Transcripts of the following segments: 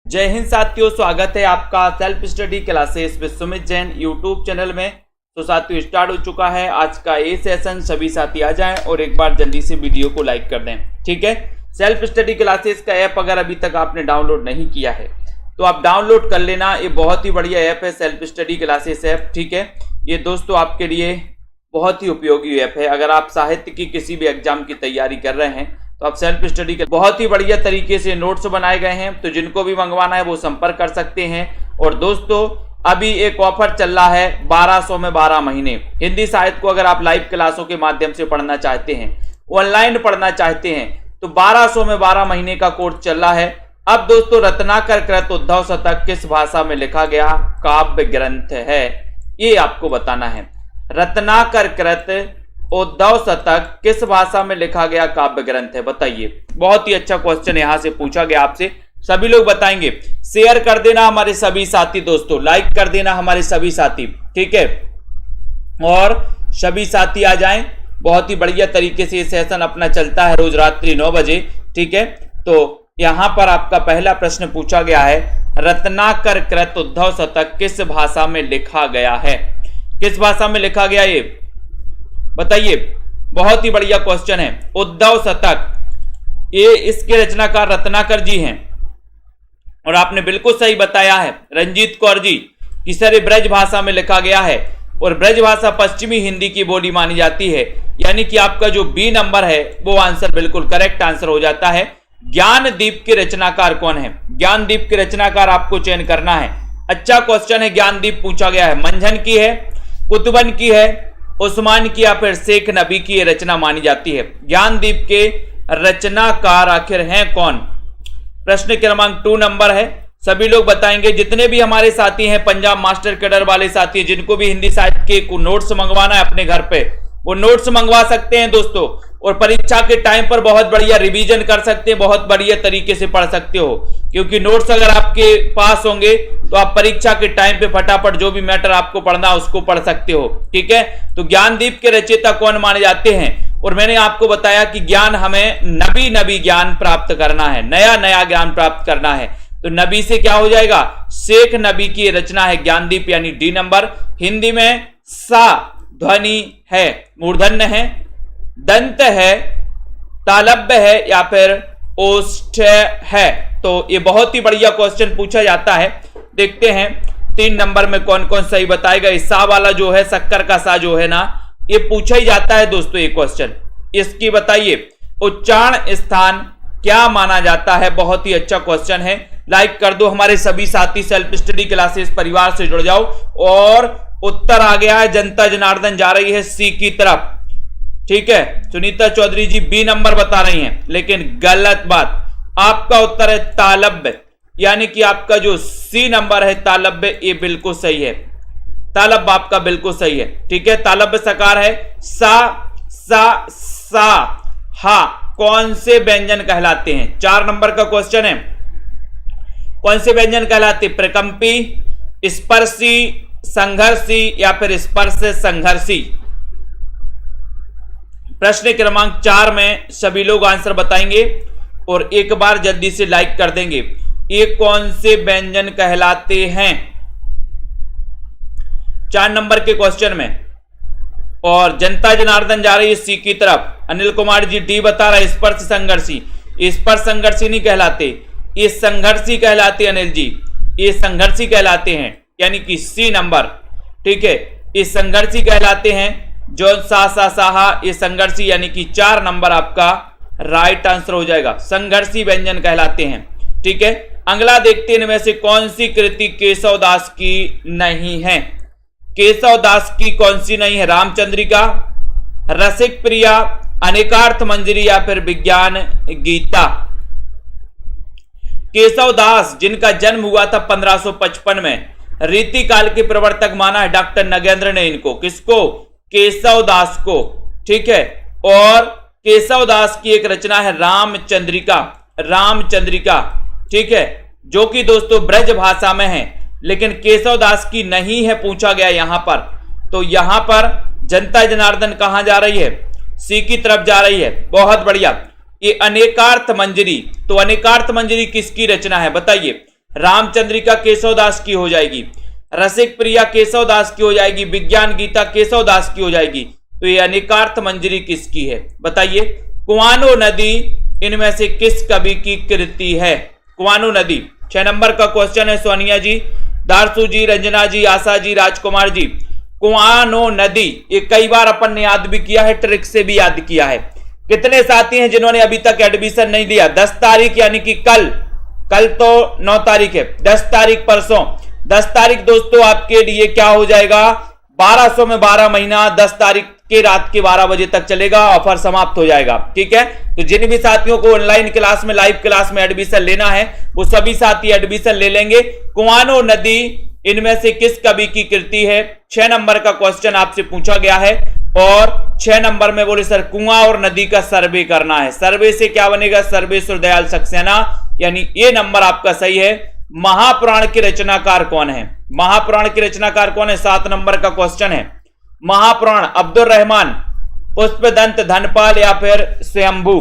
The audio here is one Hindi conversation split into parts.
जय हिंद साथियों, स्वागत है आपका self study classes with Sumit Jain YouTube channel में। तो साथियों स्टार्ट हो चुका है आज का ये सेशन। सभी साथी आ जाएं और एक बार जल्दी से वीडियो को लाइक कर दें, ठीक है। सेल्फ स्टडी क्लासेस का ऐप अगर अभी तक आपने डाउनलोड नहीं किया है तो आप डाउनलोड कर लेना। ये बहुत ही बढ़िया ऐप है सेल्फ स्टडी क्लासेस ऐप, ठीक है। ये दोस्तों आपके लिए बहुत ही उपयोगी ऐप है। अगर आप साहित्य की किसी भी एग्जाम की तैयारी कर रहे हैं तो आप सेल्फ स्टडी के बहुत ही बढ़िया तरीके से नोट्स बनाए गए हैं, तो जिनको भी मंगवाना है वो संपर्क कर सकते हैं। और दोस्तों अभी एक ऑफर चल रहा है 1200 में 12 महीने। हिंदी साहित्य को अगर आप लाइव क्लासों के माध्यम से पढ़ना चाहते हैं, ऑनलाइन पढ़ना चाहते हैं, तो 1200 में 12 महीने का कोर्स चल रहा है। अब दोस्तों रत्नाकर कृत उद्धव शतक किस भाषा में लिखा गया काव्य ग्रंथ है, ये आपको बताना है। रत्नाकर कृत उद्धव शतक किस भाषा में लिखा गया काव्य ग्रंथ है, बताइए। बहुत ही अच्छा क्वेश्चन यहां से पूछा गया आपसे, सभी लोग बताएंगे। शेयर कर देना हमारे सभी साथी दोस्तों, लाइक कर देना हमारे सभी साथी, ठीक है। और सभी साथी आ जाएं। बहुत ही बढ़िया तरीके से ये सेशन अपना चलता है रोज रात्रि 9 बजे, ठीक है। तो यहां पर आपका पहला प्रश्न पूछा गया है, रत्नाकर कृत उद्धव शतक किस भाषा में लिखा गया है, किस भाषा में लिखा गया ये बताइए। बहुत ही बढ़िया क्वेश्चन है। उद्धव शतक, ये इसके रचनाकार रत्नाकर जी हैं और आपने बिल्कुल सही बताया है रंजीत कौर जी कि सर ये ब्रज भाषा में लिखा गया है और ब्रज भाषा पश्चिमी हिंदी की बोली मानी जाती है, यानी कि आपका जो बी नंबर है वो आंसर बिल्कुल करेक्ट आंसर हो जाता है। ज्ञानदीप के रचनाकार कौन है, ज्ञानदीप के रचनाकार आपको चयन करना है। अच्छा क्वेश्चन है, ज्ञानदीप पूछा गया है। मंझन की है, कुतुबन की है, उस्मान की या फिर शेख नबी की ये रचना मानी जाती है। ज्ञानदीप के रचनाकार आखिर हैं कौन, प्रश्न क्रमांक 2 नंबर है। सभी लोग बताएंगे। जितने भी हमारे साथी हैं पंजाब मास्टर कैडर वाले साथी, जिनको भी हिंदी साहित्य के नोट्स मंगवाना है अपने घर पे, वो नोट्स मंगवा सकते हैं दोस्तों। और परीक्षा के टाइम पर बहुत बढ़िया रिवीजन कर सकते हैं, बहुत बढ़िया तरीके से पढ़ सकते हो, क्योंकि नोट्स अगर आपके पास होंगे तो आप परीक्षा के टाइम पे फटाफट जो भी मैटर आपको पढ़ना उसको पढ़ सकते हो, ठीक है। तो ज्ञानदीप के रचयिता कौन माने जाते हैं, और मैंने आपको बताया कि ज्ञान हमें नबी ज्ञान प्राप्त करना है, नया ज्ञान प्राप्त करना है। तो नबी से क्या हो जाएगा, शेख नबी की रचना है ज्ञानदीप, यानी डी नंबर। हिंदी में सा ध्वनि है, मूर्धन्य है, दंत है, तालब्य है या फिर ओष्ठ है। तो ये बहुत ही बढ़िया क्वेश्चन पूछा जाता है। देखते हैं 3 नंबर में कौन कौन सही बताएगा। इस सा वाला जो है, शक्कर का सा जो है ना, ये पूछा ही जाता है दोस्तों ये क्वेश्चन। इसकी बताइए उच्चारण स्थान क्या माना जाता है। बहुत ही अच्छा क्वेश्चन है। लाइक कर दो हमारे सभी साथी, सेल्फ स्टडी क्लासेस परिवार से जुड़ जाओ। और उत्तर आ गया है, जनता जनार्दन जा रही है सी की तरफ, ठीक है। सुनीता चौधरी जी बी नंबर बता रही हैं, लेकिन गलत बात। आपका उत्तर है तालब्य, यानी कि आपका जो सी नंबर है तालब्य, ये बिल्कुल सही है। तालब्य आपका बिल्कुल सही है, ठीक है। तालब्य सकार है। सा सा सा हा कौन से व्यंजन कहलाते हैं, 4 नंबर का क्वेश्चन है। कौन से व्यंजन कहलाते, प्रकंपी, स्पर्शी, संघर्षी या फिर स्पर्श संघर्षी। प्रश्न क्रमांक 4 में सभी लोग आंसर बताएंगे और एक बार जल्दी से लाइक कर देंगे। ये कौन से व्यंजन कहलाते हैं 4 नंबर के क्वेश्चन में। और जनता जनार्दन जा रही है सी की तरफ। अनिल कुमार जी डी बता रहे स्पर्श संघर्षी। स्पर्श संघर्षी नहीं कहलाते, ये संघर्षी कहलाते। अनिल जी ये संघर्षी कहलाते हैं, यानी कि सी नंबर, ठीक है। ये संघर्षी कहलाते हैं। जो साहा ये संघर्षी, यानी कि 4 नंबर आपका राइट आंसर हो जाएगा। संघर्षी व्यंजन कहलाते हैं, ठीक है। अगला देखते हैं इनमें से कौन सी कृति केशवदास की नहीं है। केशवदास की कौन सी नहीं है, रामचंद्रिका, रसिक प्रिया, अनेकार्थ मंजरी या फिर विज्ञान गीता। केशवदास जिनका जन्म हुआ था 1555 में, रीतिकाल के प्रवर्तक माना है डॉक्टर नगेंद्र ने इनको, किसको, केशवदास को, ठीक है। और केशवदास की एक रचना है रामचंद्रिका, रामचंद्रिका, ठीक है, जो कि दोस्तों ब्रज भाषा में है, लेकिन केशवदास की नहीं है पूछा गया यहां पर। तो यहां पर जनता जनार्दन कहां जा रही है, सी की तरफ जा रही है। बहुत बढ़िया। ये अनेकार्थ मंजरी, तो अनेकार्थ मंजरी किसकी रचना है बताइए। रामचंद्रिका केशवदास की हो जाएगी, रसिक प्रिया केशवदास की हो जाएगी, विज्ञान गीता केशवदास की हो जाएगी। तो ये अनिकार्थ मंजरी किसकी है बताइए? कुआनो नदी इनमें से किस कवि की कृति है? कुआनो नदी 6 नंबर का क्वेश्चन है सोनिया जी, दारसू जी, रंजना जी, आशा जी, राजकुमार जी। कुआनो नदी ये कई बार अपन ने याद भी किया है, ट्रिक से भी याद किया है। कितने साथी हैं जिन्होंने अभी तक एडमिशन नहीं लिया? 10 तारीख यानी कि कल तो 9 तारीख है, 10 तारीख परसों, 10 तारीख दोस्तों आपके लिए क्या हो जाएगा? 1200 में 12 महीना 10 तारीख के रात के 12 बजे तक चलेगा, ऑफर समाप्त हो जाएगा। ठीक है, तो जिन भी साथियों को ऑनलाइन क्लास में, लाइव क्लास में एडमिशन लेना है वो सभी साथी एडमिशन ले लेंगे। कुआनो नदी इनमें से किस कवि की कृति है? 6 नंबर का क्वेश्चन आपसे पूछा गया है और 6 नंबर में बोले सर कुआं और नदी का सर्वे करना है। सर्वे से क्या बनेगा? सर्वेश्वर दयाल सक्सेना, यानी ये नंबर आपका सही है। महापुराण के रचनाकार कौन है? महापुराण के रचनाकार कौन है? 7 नंबर का क्वेश्चन है। महापुराण अब्दुल रहमान, पुष्पदंत, धनपाल या फिर स्वयंभू,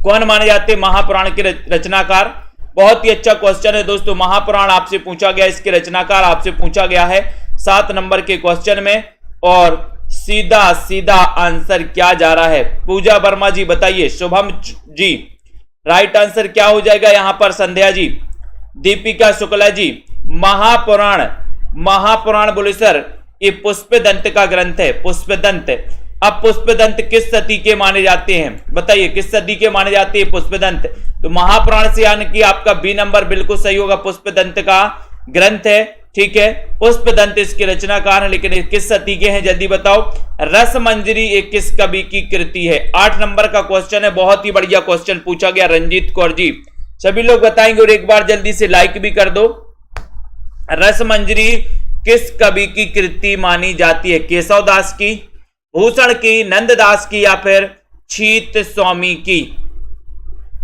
कौन माने जाते हैं महापुराण के रचनाकार? बहुत ही अच्छा क्वेश्चन है दोस्तों। महापुराण आपसे पूछा गया, इसके रचनाकार आपसे पूछा गया है 7 नंबर के क्वेश्चन में। और सीधा सीधा आंसर क्या जा रहा है? पूजा वर्मा जी बताइए, शुभम जी राइट आंसर क्या हो जाएगा यहां पर? संध्या जी, दीपिका शुक्ला जी, महापुराण बोले सर ये पुष्पदंत का ग्रंथ है, पुष्पदंत। अब पुष्पदंत किस सदी के माने जाते हैं बताइए? किस सदी के माने जाते हैं पुष्पदंत? तो महापुराण से यानी कि आपका बी नंबर बिल्कुल सही होगा, पुष्पदंत का ग्रंथ है। ठीक है, पुष्पदंत इसके रचनाकार है, लेकिन किस सदी के हैं जल्दी बताओ? रसमंजरी एक किस कवि की कृति है? 8 नंबर का क्वेश्चन है, बहुत ही बढ़िया क्वेश्चन पूछा गया रंजीत कौर जी। सभी लोग बताएंगे और एक बार जल्दी से लाइक भी कर दो। रसमंजरी किस कवि की कृति मानी जाती है? केशवदास की, भूषण की, नंददास की या फिर छीत स्वामी की?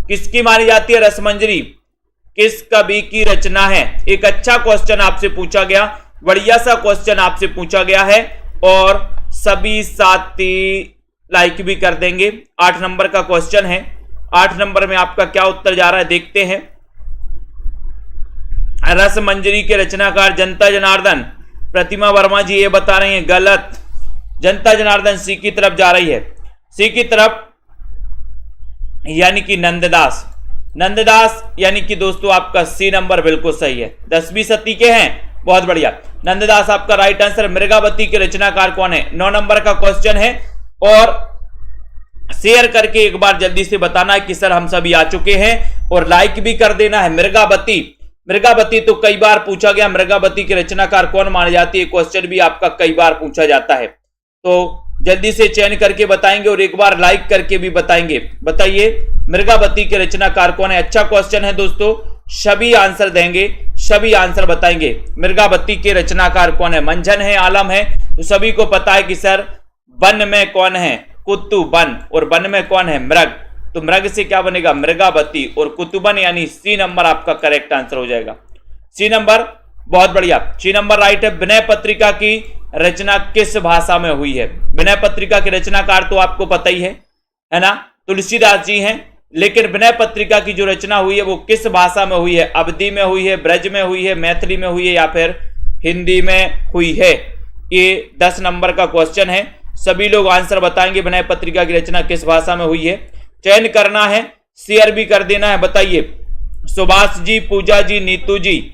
किसकी मानी जाती है रसमंजरी? किस कवि की रचना है? एक अच्छा क्वेश्चन आपसे पूछा गया, बढ़िया सा क्वेश्चन आपसे पूछा गया है और सभी साथी लाइक भी कर देंगे। 8 नंबर का क्वेश्चन है। 8 नंबर में आपका क्या उत्तर जा रहा है देखते हैं। रसमंजरी के रचनाकार जनता जनार्दन, प्रतिमा वर्मा जी ये बता रही हैं गलत। जनता जनार्दन सी की तरफ जा रही है, सी की तरफ, यानी कि नंददास। नंददास यानी कि दोस्तों आपका सी नंबर बिल्कुल सही है, 10वीं सदी के हैं, बहुत बढ़िया। नंददास आपका राइट आंसर। मृगावती के रचनाकार कौन है? 9 नंबर का क्वेश्चन है और शेयर करके एक बार जल्दी से बताना है कि सर हम सभी आ चुके हैं और लाइक भी कर देना है। मृगावती तो कई बार पूछा गया, मृगावती के रचनाकार कौन माने जाती है? क्वेश्चन भी आपका कई बार पूछा जाता है, तो जल्दी से चयन करके बताएंगे और एक बार लाइक करके भी बताएंगे। बताइए मृगावती के रचनाकार कौन है? अच्छा क्वेश्चन है दोस्तों, सभी आंसर देंगे, सभी आंसर बताएंगे। मृगावती के रचनाकार कौन है? मंझन है, आलम है, तो सभी को पता है कि सर वन में कौन है? कुतुबन। और वन में कौन है? मृग। तो मृग से क्या बनेगा? मृगावती। और कुतुबन यानी सी नंबर आपका करेक्ट आंसर हो जाएगा, सी नंबर। बहुत बढ़िया, सी नंबर राइट है। विनय पत्रिका की रचना किस भाषा में हुई है? विनय पत्रिका के रचनाकार तो आपको पता ही है ना, तुलसीदास जी हैं, लेकिन विनय पत्रिका की जो रचना हुई है वो किस भाषा में हुई है? अवधी में हुई है, ब्रज में हुई है, मैथिली में हुई है या फिर हिंदी में हुई है? ये 10 नंबर का क्वेश्चन है, सभी लोग आंसर बताएंगे। विनय पत्रिका की रचना किस भाषा में हुई है? चयन करना है, शेयर भी कर देना है। बताइए सुभाष जी, पूजा जी, नीतू जी,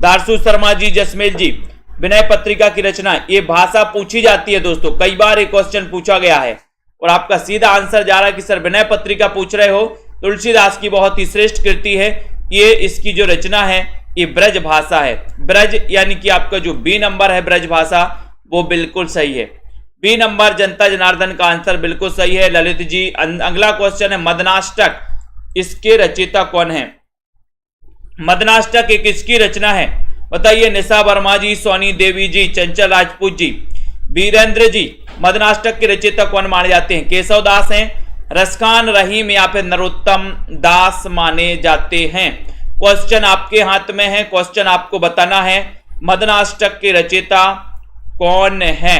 दारसू शर्मा जी, जसमेल जी, विनय पत्रिका की रचना, ये भाषा पूछी जाती है दोस्तों, कई बार ये क्वेश्चन पूछा गया है और आपका सीधा आंसर जा रहा है कि सर विनय पत्रिका पूछ रहे हो, तुलसीदास की बहुत ही श्रेष्ठ कृति है ये, इसकी जो रचना है ये ब्रज भाषा है। ब्रज यानी कि आपका जो बी नंबर है ब्रज भाषा, वो बिल्कुल सही है, बी नंबर। जनता जनार्दन का आंसर बिल्कुल सही है। ललित जी, अगला क्वेश्चन है मदनाष्टक, इसके रचयिता कौन है? मदनाष्टक एक किसकी रचना है? बताइए निशा वर्मा जी, सोनी देवी जी, चंचल राजपूत जी, वीरेंद्र जी। मदनाष्टक के रचयिता कौन माने जाते हैं? केशव दास हैं, रसखान रहीम या फिर नरोत्तम दास माने जाते हैं? क्वेश्चन आपके हाथ में है, क्वेश्चन आपको बताना है मदनाष्टक के रचयिता कौन है।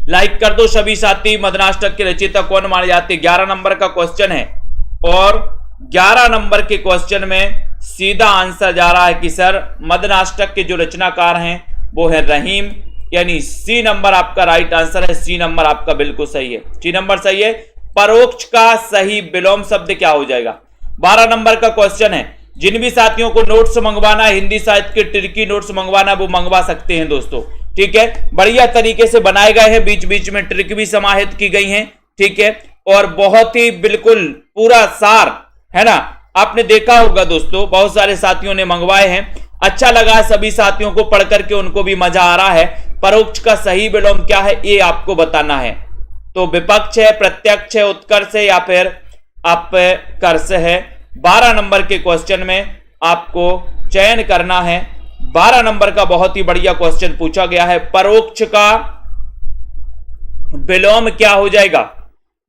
लाइक कर दो सभी साथी। मदनाष्टक के रचयिता कौन माने जाते हैं? 11 नंबर का क्वेश्चन है, और 11 नंबर के क्वेश्चन में सीधा आंसर जा रहा है कि सर मदनाष्टक के जो रचनाकार हैं वो है रहीम, यानी सी नंबर आपका राइट आंसर है। सी नंबर आपका बिल्कुल सही है, सी नंबर सही है। परोक्ष का सही विलोम शब्द क्या हो जाएगा? 12 नंबर का क्वेश्चन है। जिन भी साथियों को नोट्स मंगवाना है, हिंदी साहित्य के ट्रिकी नोट्स मंगवाना, वो मंगवा सकते हैं दोस्तों, ठीक है। बढ़िया तरीके से बनाए गए हैं, बीच बीच में ट्रिक भी समाहित की गई हैं, ठीक है। और बहुत ही बिल्कुल पूरा सार है ना, आपने देखा होगा दोस्तों, बहुत सारे साथियों ने मंगवाए हैं, अच्छा लगा है सभी साथियों को पढ़ करके, उनको भी मजा आ रहा है। परोक्ष का सही विलोम क्या है ये आपको बताना है। तो विपक्ष है, प्रत्यक्ष है, उत्कर्ष है या फिर अपकर्ष है। 12 नंबर के क्वेश्चन में आपको चयन करना है। 12 नंबर का बहुत ही बढ़िया क्वेश्चन पूछा गया है, परोक्ष का विलोम क्या हो जाएगा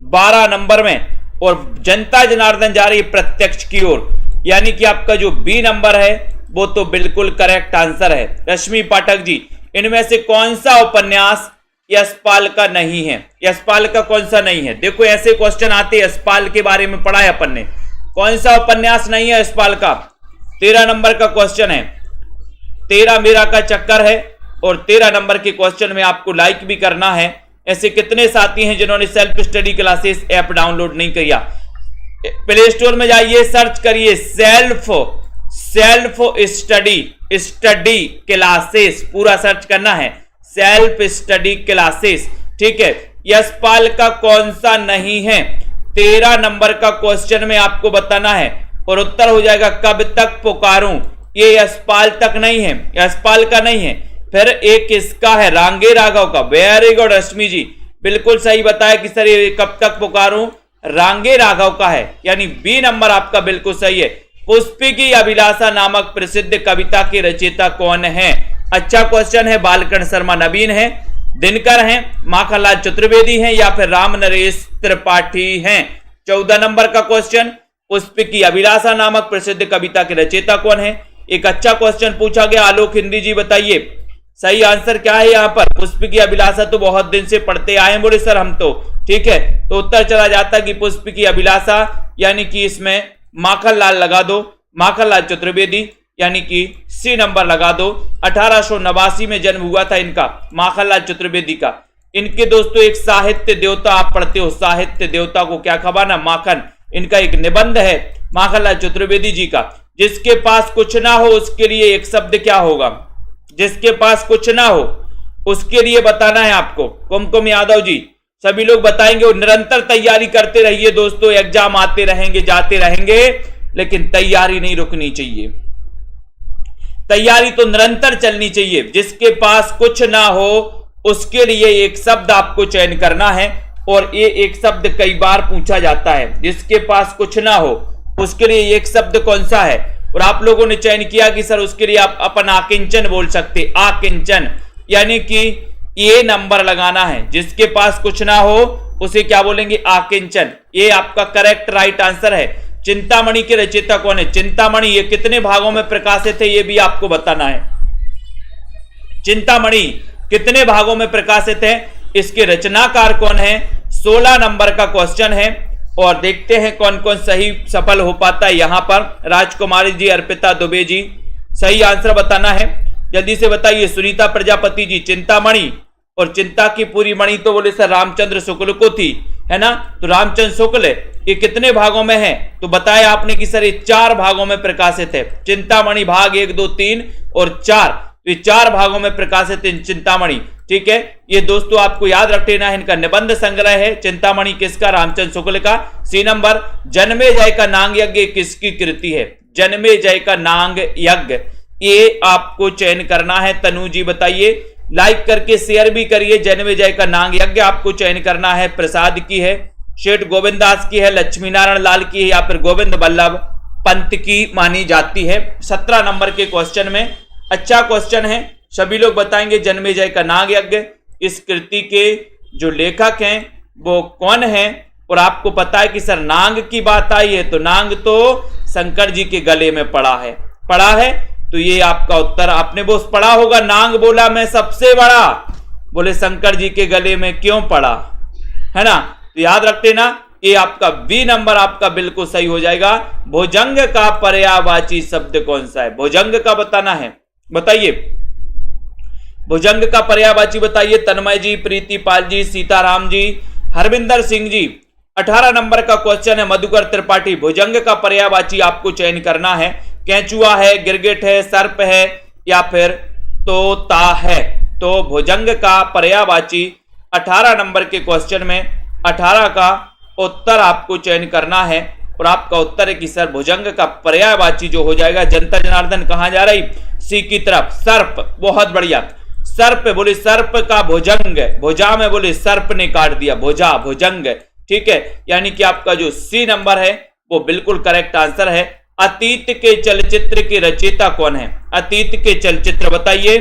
12 नंबर में। और जनता जनार्दन जा रही है प्रत्यक्ष की ओर, यानी कि आपका जो बी नंबर है वो तो बिल्कुल करेक्ट आंसर है। रश्मि पाठक जी, इनमें से कौन सा उपन्यास यशपाल का नहीं है? यशपाल का कौन सा नहीं है? देखो ऐसे क्वेश्चन आते हैं, यशपाल के बारे में पढ़ा है अपन ने, कौन सा उपन्यास नहीं है यशपाल का? 13 नंबर का क्वेश्चन है, 13 मेरा का चक्कर है। और 13 नंबर के क्वेश्चन में आपको लाइक भी करना है। ऐसे कितने साथी हैं जिन्होंने self study classes app download नहीं किया? प्ले स्टोर में जाइए, सर्च करिए सेल्फ स्टडी क्लासेस, पूरा सर्च करना है, सेल्फ स्टडी क्लासेस, ठीक है। यशपाल का कौन सा नहीं है? 13 नंबर का क्वेश्चन में आपको बताना है। और उत्तर हो जाएगा कब तक पुकारूं, ये यशपाल तक नहीं है, यशपाल का नहीं है। फिर एक किसका है? रांगे राघव का। वेरी गुड रश्मि जी, बिल्कुल सही बताया कि सर ये कब तक पुकारूं, रांगे राघव का है, यानी बी नंबर आपका बिल्कुल सही है। पुष्पी की अभिलाषा नामक प्रसिद्ध कविता के रचयिता कौन है? अच्छा क्वेश्चन है। बालकर्ण शर्मा नवीन है, दिनकर हैं, माखनलाल चतुर्वेदी हैं या फिर राम नरेश त्रिपाठी हैं? 14 नंबर का क्वेश्चन, पुष्पी की अभिलाषा नामक प्रसिद्ध कविता के रचयिता कौन है? एक अच्छा क्वेश्चन पूछा गया। आलोक हिंदी जी बताइए सही आंसर क्या है यहाँ पर? पुष्प की अभिलाषा तो बहुत दिन से पढ़ते आए हैं, बोले सर हम तो, ठीक है। तो उत्तर चला जाता कि पुष्प की अभिलाषा, यानी कि इसमें माखनलाल लगा दो, माखनलाल चतुर्वेदी, यानी कि सी नंबर लगा दो। 1889 में जन्म हुआ था इनका, माखनलाल चतुर्वेदी का। इनके दोस्तों एक साहित्य देवता आप पढ़ते हो, साहित्य देवता को क्या खबाना? माखन। इनका एक निबंध है माखनलाल चतुर्वेदी जी का, जिसके पास कुछ ना हो उसके लिए एक शब्द क्या होगा? जिसके पास कुछ ना हो उसके लिए बताना है आपको। कुमकुम यादव जी, सभी लोग बताएंगे। और निरंतर तैयारी करते रहिए दोस्तों, एग्जाम आते रहेंगे जाते रहेंगे, लेकिन तैयारी नहीं रुकनी चाहिए, तैयारी तो निरंतर चलनी चाहिए। जिसके पास कुछ ना हो उसके लिए एक शब्द आपको चयन करना है, और ये एक शब्द कई बार पूछा जाता है। जिसके पास कुछ ना हो उसके लिए एक शब्द कौन सा है? और आप लोगों ने चयन किया कि सर उसके लिए आप अपन आकिंचन बोल सकते, आकिंचन, यानी कि ये नंबर लगाना है। जिसके पास कुछ ना हो उसे क्या बोलेंगे? आकिंचन। ये आपका करेक्ट राइट आंसर है। चिंतामणि के रचयिता कौन है? चिंतामणि ये कितने भागों में प्रकाशित है ये भी आपको बताना है। चिंतामणि कितने भागों में प्रकाशित है, इसके रचनाकार कौन है? 16 नंबर का क्वेश्चन है। और देखते हैं कौन कौन सही सफल हो पाता है। यहां पर राजकुमारी जी, अर्पिता दुबे जी, सही आंसर बताना है, जल्दी से बताइए। सुनीता प्रजापति जी, चिंतामणि, और चिंता की पूरी मणि तो बोले सर रामचंद्र शुक्ल को थी, है ना? तो रामचंद्र शुक्ल ये कितने भागों में है? तो बताया आपने कि सर ये 4 भागों में प्रकाशित है। चिंतामणि भाग 1, 2, 3 और 4, तो ये 4 भागों में प्रकाशित है चिंतामणि, ठीक है। ये दोस्तों आपको याद रख लेना है। इनका निबंध संग्रह है चिंतामणि, किसका? रामचंद्र शुक्ल का। सी नंबर, जन्मेजय का नांग यज्ञ किसकी कृति है? जन्मेजय का नांग यज्ञ, ये आपको चयन करना है। तनु जी बताइए, लाइक करके शेयर भी करिए। जन्मेजय का नांग यज्ञ आपको चयन करना है। प्रसाद की है, शेठ गोविंद दास की है, लक्ष्मी नारायण लाल की है या फिर गोविंद बल्लभ पंत की मानी जाती है। 17 नंबर के क्वेश्चन में अच्छा क्वेश्चन है, सभी लोग बताएंगे जन्मेजय का नाग यज्ञ, इस कृति के जो लेखक हैं वो कौन है? और आपको पता है कि सर नांग की बात आई है तो नांग तो शंकर जी के गले में पड़ा है, तो ये आपका उत्तर। आपने वो पढ़ा होगा, नांग बोला मैं सबसे बड़ा, बोले शंकर जी के गले में क्यों पड़ा, है ना? तो याद रखते ना, ये आपका बी नंबर आपका बिल्कुल सही हो जाएगा। भुजंग का पर्यायवाची शब्द कौन सा है? भुजंग का बताना है, बताइए। भुजंग का पर्यायवाची बताइए। तन्मय जी, प्रीति पाल जी, सीताराम जी, हरविंदर सिंह जी। 18 नंबर का क्वेश्चन है मधुकर त्रिपाठी। भुजंग का पर्यायवाची आपको चयन करना है। केंचुआ है, गिरगिट है, सर्प है या फिर तोता है। तो भुजंग का पर्यायवाची 18 नंबर के क्वेश्चन में 18 का उत्तर आपको चयन करना है और आपका उत्तर है कि सर भुजंग का पर्यायवाची जो हो जाएगा, जनता जनार्दन कहां जा रही? सी की तरफ। सर्प, बहुत बढ़िया। सर्प बोले सर्प का भुजंग, भुजा में बोले सर्प ने काट दिया, भुजा भुजंग, ठीक है। यानी कि आपका जो सी नंबर है वो बिल्कुल करेक्ट आंसर है। अतीत के चलचित्र के रचयिता कौन है? अतीत के चलचित्र बताइए।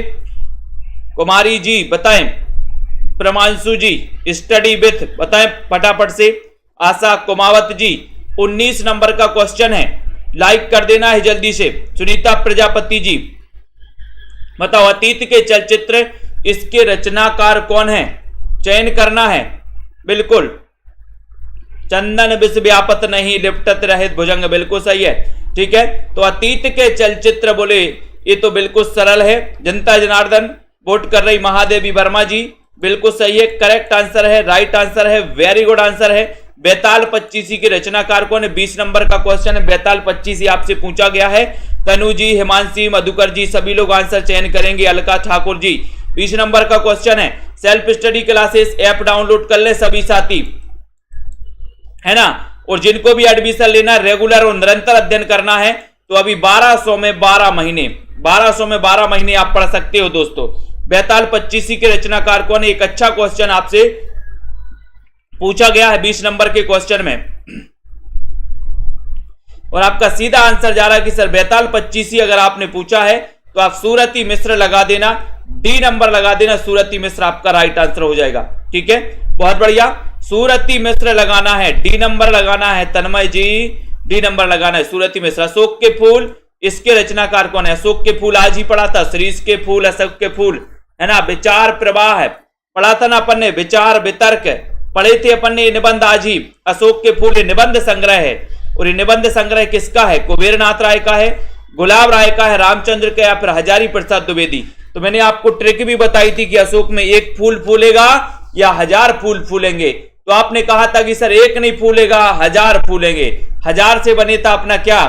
कुमारी जी बताएं, प्रमांशु जी स्टडी विथ बताएं फटाफट से। आशा कुमावत जी 19 नंबर का क्वेश्चन है, लाइक कर देना है जल्दी से। सुनीता प्रजापति जी बताओ अतीत के चलचित्र, इसके रचनाकार कौन है? चयन करना है बिल्कुल। चंदन विष व्यापत नहीं लिपटत रहित भुजंग, बिल्कुल सही है, ठीक है। तो अतीत के चलचित्र बोले ये तो बिल्कुल सरल है। जनता जनार्दन वोट कर रही महादेवी वर्मा जी, बिल्कुल सही है, करेक्ट आंसर है, राइट आंसर है, वेरी गुड आंसर है। बेताल पच्चीसी के रचनाकार कौन है? 20 नंबर का क्वेश्चन है, बेताल पच्चीसी आपसे पूछा गया है। तनु जी, हिमांशी, मधुकर जी सभी लोग आंसर चयन करेंगे। अलका ठाकुर जी 20 नंबर का क्वेश्चन है। Self study classes app download कर ले सभी साथी, है ना। और जिनको भी एडमिशन लेना है, रेगुलर और निरंतर अध्ययन करना है, तो अभी 1200 में 12 महीने 1200 में 12 महीने आप पढ़ सकते हो दोस्तों। बेताल पच्चीसी के रचनाकार कौन है? एक अच्छा क्वेश्चन आपसे पूछा गया है 20 नंबर के क्वेश्चन में, और आपका सीधा आंसर जा रहा है कि सर बेताल पच्चीसी अगर आपने पूछा है तो आप सूरती मिश्र लगा देना, डी नंबर लगा देना, सूरती मिश्र आपका राइट आंसर हो जाएगा, ठीक है। बहुत बढ़िया, सूरती मिश्र लगाना है, डी नंबर लगाना है। तन्मय जी डी नंबर लगाना है, सूरती मिश्र। अशोक के फूल, इसके रचनाकार कौन है? अशोक के फूल आज ही पढ़ा था, शीरीष के फूल, अशोक के फूल, है ना। विचार प्रवाह है, पढ़ा था ना अपन ने। विचार वितर्क पढ़े थे अपन ने, निबंध आज ही। अशोक के फूल निबंध संग्रह है, और ये निबंध संग्रह किसका है? कुबेर नाथ राय का है, गुलाब राय का है, रामचंद्र का, या फिर हजारी प्रसाद द्विवेदी। तो मैंने आपको ट्रिक भी बताई थी कि अशोक में एक फूल फूलेगा या 1000 फूल फूलेंगे। तो आपने कहा था कि सर एक नहीं फूलेगा, 1000 फूलेंगे। 1000 से बने था अपना क्या?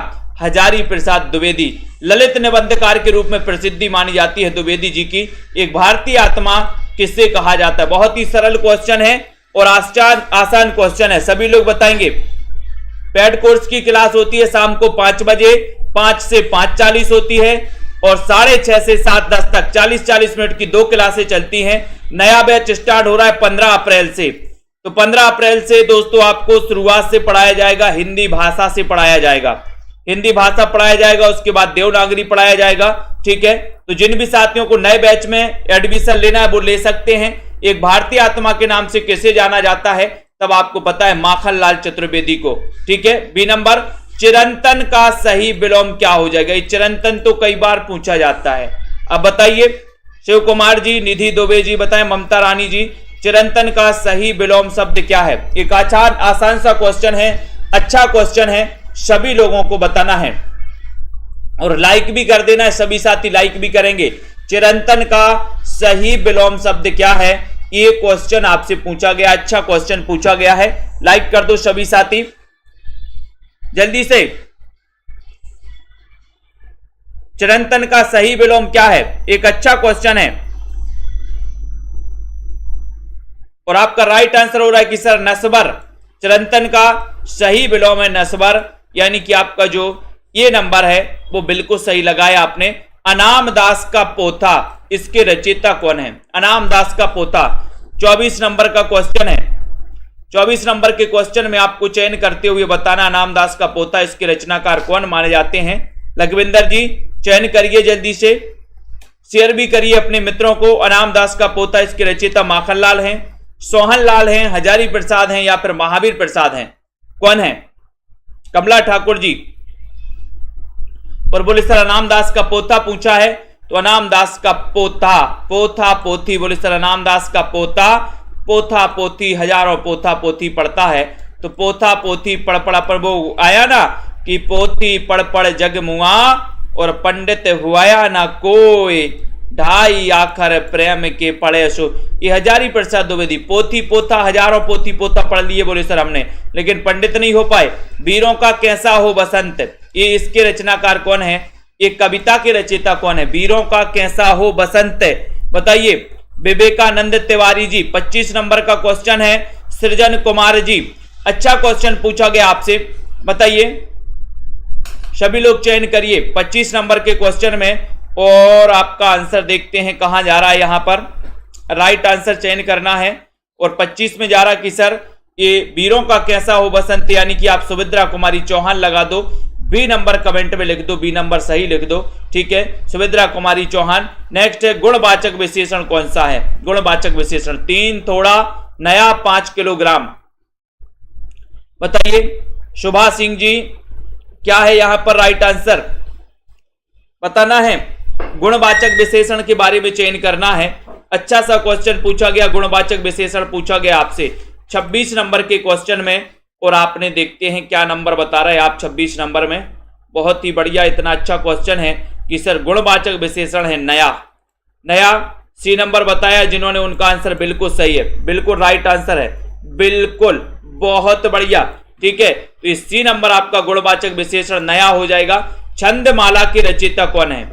हजारी प्रसाद द्विवेदी। ललित निबंधकार के रूप में प्रसिद्धि मानी जाती है द्विवेदी जी की। एक भारतीय आत्मा किससे कहा जाता है? बहुत ही सरल क्वेश्चन है और आसान क्वेश्चन है, सभी लोग बताएंगे। पेड कोर्स की क्लास होती है शाम को 5 बजे, 5 से 5:40 होती है, और 6:30 से 7:10 तक 40-40 मिनट की 2 क्लासें चलती हैं। नया बैच स्टार्ट हो रहा है 15 अप्रैल से। तो 15 अप्रैल से दोस्तों आपको शुरुआत से पढ़ाया जाएगा, हिंदी भाषा से पढ़ाया जाएगा, हिंदी भाषा पढ़ाया जाएगा, उसके बाद देवनागरी पढ़ाया जाएगा, ठीक है। तो जिन भी साथियों को नए बैच में एडमिशन लेना है वो ले सकते हैं। एक भारतीय आत्मा के नाम से कैसे जाना जाता है तब आपको पता है, माखनलाल चतुर्वेदी को, ठीक है। बी नंबर, चिरंतन का सही विलोम क्या हो जाएगा? चिरंतन तो कई बार पूछा जाता है, अब बताइए। शिव कुमार जी, निधि दुबे जी बताएं, ममता रानी जी, चिरंतन का सही विलोम शब्द क्या है? एक आसान सा क्वेश्चन है, अच्छा क्वेश्चन है, सभी लोगों को बताना है और लाइक भी कर देना है, सभी साथी लाइक भी करेंगे। चिरंतन का सही विलोम शब्द क्या है? ये क्वेश्चन आपसे पूछा गया, अच्छा क्वेश्चन पूछा गया है, लाइक कर दो सभी साथी जल्दी से। चिरंतन का सही विलोम क्या है? एक अच्छा क्वेश्चन है, और आपका राइट आंसर हो रहा है कि सर नस्बर। चिरंतन का सही विलोम है नस्बर, यानी कि आपका जो ये नंबर है वो बिल्कुल सही लगाया आपने। अनाम दास का पोथा, इसके रचयिता कौन है? अनाम दास का पोथा 24 नंबर का क्वेश्चन है। 24 नंबर के क्वेश्चन में आपको चयन करते हुए बताना अनाम दास का पोथा, इसके रचनाकार कौन माने जाते हैं। लखविंदर जी चयन करिए जल्दी से, शेयर भी करिए अपने मित्रों को। अनाम दास का पोथा, इसके रचयिता माखनलाल हैं, सोहनलाल हैं, हजारी प्रसाद हैं, या फिर महावीर प्रसाद हैं? कौन है? कमला ठाकुर जी और बोले सर अनाम दास का पोथा पूछा है, तो अनाम दास का पोथा, पोथा पोथी, बोले सर अनाम दास का पोथा, पोथा पोथी, हजारों पोथा पोथी पढ़ता है, तो पोथा पोथी पढ़ पढ़ा पर वो आया ना कि पोथी पढ़ पढ़ जग मुआ और पंडित हुआया ना कोई, ढाई आखर प्रेम के पढ़े सो। ये हजारी प्रसाद द्विवेदी पोथी पोथा हजारों पोथी पोथा पढ़ लिए बोले सर हमने, लेकिन पंडित नहीं हो पाए। वीरों का कैसा हो बसंत, ये इसके रचनाकार कौन है, ये कविता के रचयिता कौन है, वीरों का कैसा हो बसंत, बताइए। विवेकानंद तिवारी जी। 25 नंबर का क्वेश्चन है सृजन कुमार जी। अच्छा क्वेश्चन पूछा गया आपसे, बताइए सभी लोग चयन करिए 25 नंबर के क्वेश्चन में, और आपका आंसर देखते हैं कहां जा रहा है। यहां पर राइट आंसर चयन करना है और 25 में जा रहा कि सर ये वीरों का कैसा हो बसंत, यानी कि आप सुभद्रा कुमारी चौहान लगा दो। बी नंबर कमेंट में लिख दो, बी नंबर सही लिख दो, ठीक है, सुभद्रा कुमारी चौहान। नेक्स्ट है गुणवाचक विशेषण कौन सा है, गुणवाचक विशेषण 3 थोड़ा नया 5 किलोग्राम, बताइए शुभा सिंह जी क्या है यहां पर राइट आंसर बताना है। गुणवाचक विशेषण के बारे में चयन करना है। अच्छा सा क्वेश्चन पूछा गया, गुणवाचक विशेषण पूछा गया आपसे 26 नंबर के क्वेश्चन में, और आपने देखते हैं क्या नंबर बता रहे हैं आप 26 नंबर में। बहुत ही बढ़िया, इतना अच्छा क्वेश्चन है कि सर गुणवाचक विशेषण है नया। नया सी नंबर बताया जिन्होंने, उनका आंसर बिल्कुल सही है, बिल्कुल राइट आंसर है, बिल्कुल बहुत बढ़िया, ठीक है। तो इस सी नंबर आपका गुणवाचक विशेषण नया हो जाएगा। छंदमाला के रचयिता कौन है,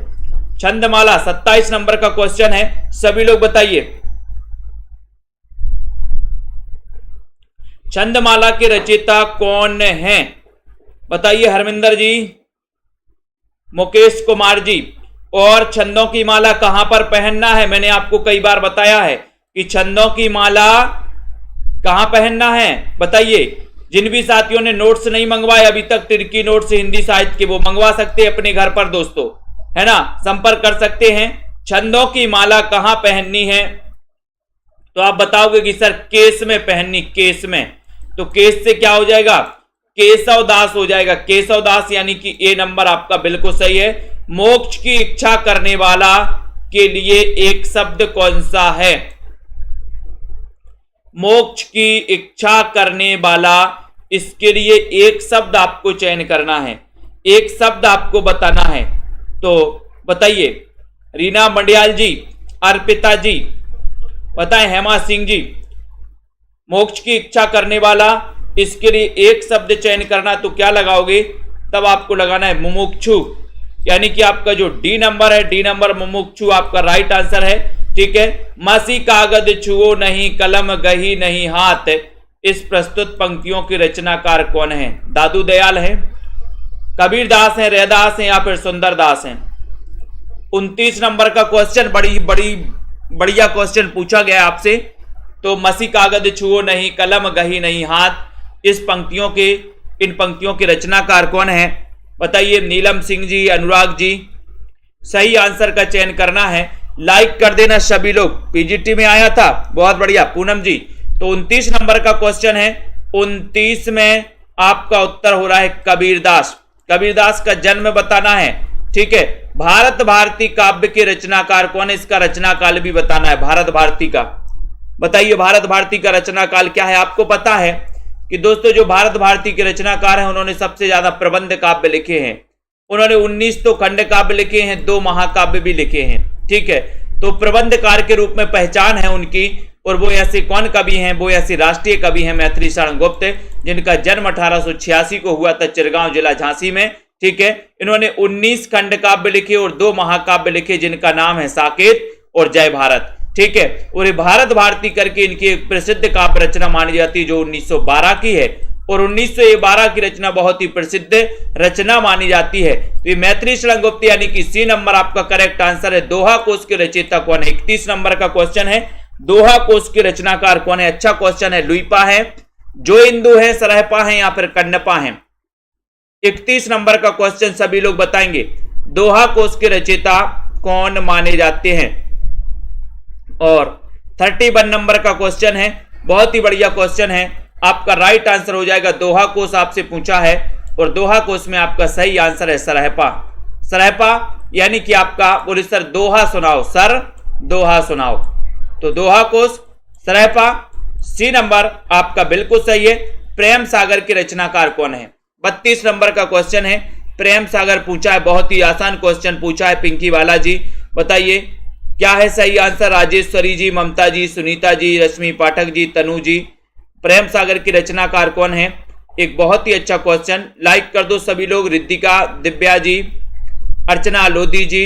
छंदमाला 27 नंबर का क्वेश्चन है, सभी लोग बताइए छंदमाला के रचयिता कौन है, बताइए हरमिंदर जी, मुकेश कुमार जी। और छंदों की माला कहां पर पहनना है, मैंने आपको कई बार बताया है कि छंदों की माला कहां पहनना है, बताइए। जिन भी साथियों ने नोट्स नहीं मंगवाए अभी तक, तिरकी नोट्स हिंदी साहित्य के, वो मंगवा सकते हैं अपने घर पर दोस्तों, है ना, संपर्क कर सकते हैं। छंदों की माला कहां पहननी है, तो आप बताओगे कि सर केस में पहननी, केस में, तो केस से क्या हो जाएगा, केशवदास हो जाएगा, केशवदास, यानी कि ए नंबर आपका बिल्कुल सही है। मोक्ष की इच्छा करने वाला के लिए एक शब्द कौन सा है, मोक्ष की इच्छा करने वाला, इसके लिए एक शब्द आपको चयन करना है, एक शब्द आपको बताना है, तो बताइए रीना मंडियाल जी, अर्पिता जी, बताएं हेमा सिंह जी। मोक्ष की इच्छा करने वाला, इसके लिए एक शब्द चयन करना, तो क्या लगाओगे, तब आपको लगाना है मुमुक्षु, यानी कि आपका जो डी नंबर है, डी नंबर मुमुक्षु आपका राइट आंसर है, ठीक है। मसी कागज छुओ नहीं, कलम गही नहीं हाथ, इस प्रस्तुत पंक्तियों के रचनाकार कौन है, दादू दयाल है, कबीर दास है, रैदास है, या फिर सुंदर दास है। 29 नंबर का क्वेश्चन बढ़िया क्वेश्चन पूछा गया आपसे, तो मसी कागज छुओ नहीं, कलम गही नहीं हाथ, इस पंक्तियों के, इन पंक्तियों के रचनाकार कौन है, बताइए नीलम सिंह जी, अनुराग जी। सही आंसर का चयन करना है, लाइक कर देना सभी लोग, पीजीटी में आया था, बहुत बढ़िया पूनम जी। तो 29 नंबर का क्वेश्चन है, 29 में आपका उत्तर हो रहा है कबीरदास, कबीरदास का जन्म बताना है, ठीक है। भारत भारती काव्य के रचनाकार कौन है, इसका रचना काल भी बताना है, भारत भारती का, बताइए भारत भारती का रचना काल क्या है। आपको पता है कि दोस्तों जो भारत भारती के रचनाकार हैं, उन्होंने सबसे ज्यादा प्रबंध काव्य लिखे हैं, उन्होंने 19 तो खंड काव्य लिखे हैं, 2 महाकाव्य भी लिखे हैं, ठीक है। तो प्रबंधकार के रूप में पहचान है उनकी, और वो ऐसे कौन कवि हैं, वो ऐसे राष्ट्रीय कवि हैं मैथिली शरण गुप्त, जिनका जन्म 1886 को हुआ था चिरगांव जिला झांसी में, ठीक है। इन्होंने 19 खंड काव्य लिखे और 2 महाकाव्य लिखे, जिनका नाम है साकेत और जय भारत, ठीक है। और ये भारत भारती करके इनकी एक प्रसिद्ध काव्य रचना मानी जाती है, जो 1912 की है, और 1912 की रचना बहुत ही प्रसिद्ध रचना मानी जाती है। तो ये मैथिली शरण गुप्त, यानी कि सी नंबर आपका करेक्ट आंसर है। दोहा कोश के रचयिता कौन है, 31 नंबर का क्वेश्चन है, दोहा कोश के रचनाकार कौन है। अच्छा क्वेश्चन है, लुइपा है, जो इंदु है, सरहपा है, या फिर कन्नपा है। 31 नंबर का क्वेश्चन सभी लोग बताएंगे, दोहा कोश के रचयिता कौन माने जाते हैं। और 31 नंबर का क्वेश्चन है, बहुत ही बढ़िया क्वेश्चन है, आपका राइट आंसर हो जाएगा, दोहा कोश आपसे पूछा है, और दोहा कोश में आपका सही आंसर है सरहपा, सरहपा, यानी कि आपका बोले सर दोहा सुनाओ, सर दोहा सुनाओ, तो दोहा कोश सरहपा, सी नंबर आपका बिल्कुल सही है। प्रेम सागर के रचनाकार कौन है? 32 नंबर का क्वेश्चन है, प्रेम सागर पूछा है, बहुत ही आसान क्वेश्चन पूछा है पिंकी वाला जी। बताइए क्या है सही आंसर? राजेश्वरी जी, ममता जी, सुनीता जी, रश्मि पाठक जी, तनु जी। प्रेम सागर की रचनाकार कौन है? एक बहुत ही अच्छा क्वेश्चन, लाइक कर दो सभी लोग। रिद्धिका, दिव्या जी, अर्चना लोधी जी।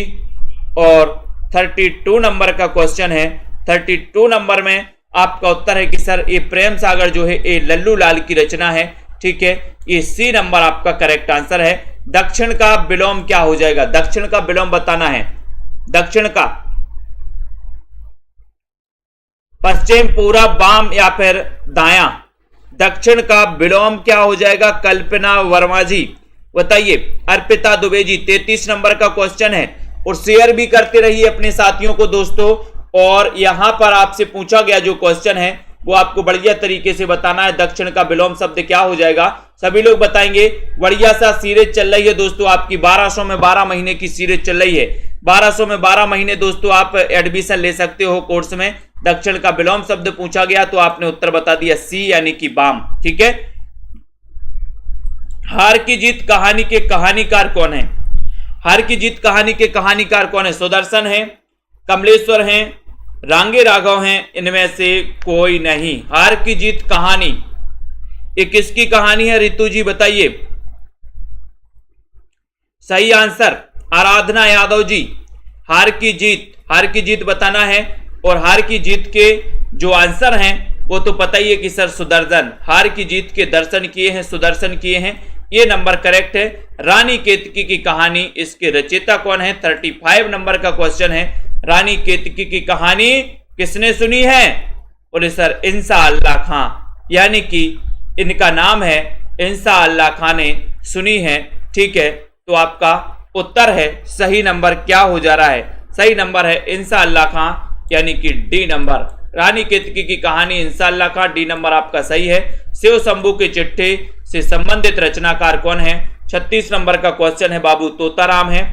और 32 नंबर का क्वेश्चन है, 32 नंबर में आपका उत्तर है कि सर ये प्रेम सागर जो है ये लल्लू लाल की रचना है। ठीक है, ये सी नंबर आपका करेक्ट आंसर है। दक्षिण का विलोम क्या हो जाएगा? दक्षिण का विलोम बताना है। दक्षिण का पश्चिम, पूरब, वाम या फिर दायां? दक्षिण का विलोम क्या हो जाएगा? कल्पना वर्मा जी बताइए। अर्पिता दुबे जी, 33 नंबर का क्वेश्चन है और शेयर भी करते रहिए अपने साथियों को दोस्तों। और यहां पर आपसे पूछा गया जो क्वेश्चन है वो आपको बढ़िया तरीके से बताना है। दक्षिण का विलोम शब्द क्या हो जाएगा? सभी लोग बताएंगे। बढ़िया सा सीरीज चल रही है दोस्तों आपकी, 1200 में 12 महीने की सीरीज चल रही है। 1200 में 12 महीने दोस्तों आप एडमिशन ले सकते हो कोर्स में। दक्षिण का विलोम शब्द पूछा गया तो आपने उत्तर बता दिया सी यानी कि वाम। ठीक है, हार की जीत कहानी के कहानीकार कौन है? हार की जीत कहानी के कहानीकार कौन है? सुदर्शन है, कमलेश्वर हैं, रांगे राघव हैं, इनमें से कोई नहीं। हार की जीत कहानी ये किसकी कहानी है? रितु जी बताइए। सही आंसर आराधना यादव जी। हार की जीत बताना है। और हार की जीत के जो आंसर हैं वो तो पता ही है कि सर सुदर्शन, हार की जीत के दर्शन किए हैं, सुदर्शन किए हैं, ये नंबर करेक्ट है। रानी केतकी की कहानी, इसके रचयिता कौन है? 35 नंबर का क्वेश्चन है। रानी केतकी की कहानी किसने सुनी है? बोले सर इंशाअल्लाह खां, यानी कि इनका नाम है इंशाअल्लाह खां ने सुनी है। ठीक है, तो आपका उत्तर है सही नंबर क्या हो जा रहा है? सही नंबर है इंशाअल्लाह खां यानी कि डी नंबर। रानी केतकी की कहानी इंशाअल्लाह खां, डी नंबर आपका सही है। शिव शंभू के चिट्ठे से संबंधित रचनाकार कौन है? 36 नंबर का क्वेश्चन है, बाबू तोताराम है,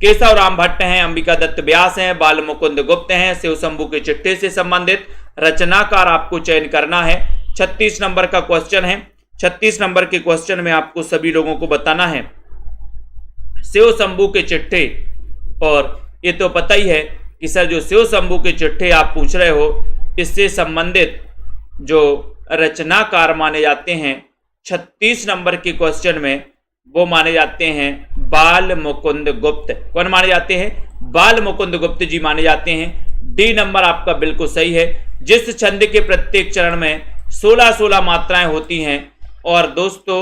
केशव राम भट्ट हैं, अंबिका दत्त व्यास हैं, बाल मुकुंद गुप्त हैं। शिव शंभू के चिट्ठे से संबंधित रचनाकार आपको चयन करना है। 36 नंबर का क्वेश्चन है। 36 नंबर के क्वेश्चन में आपको सभी लोगों को बताना है शिव शंभू के चिट्ठे। और ये तो पता ही है कि सर जो शिव शंभू के चिट्ठे आप पूछ रहे हो इससे संबंधित जो रचनाकार माने जाते हैं 36 नंबर के क्वेश्चन में वो माने जाते हैं बाल मुकुंद गुप्त। कौन माने जाते हैं? बाल मुकुंद गुप्त जी माने जाते हैं। डी नंबर आपका बिल्कुल सही है। जिस छंद के प्रत्येक चरण में 16-16 मात्राएं होती हैं और दोस्तों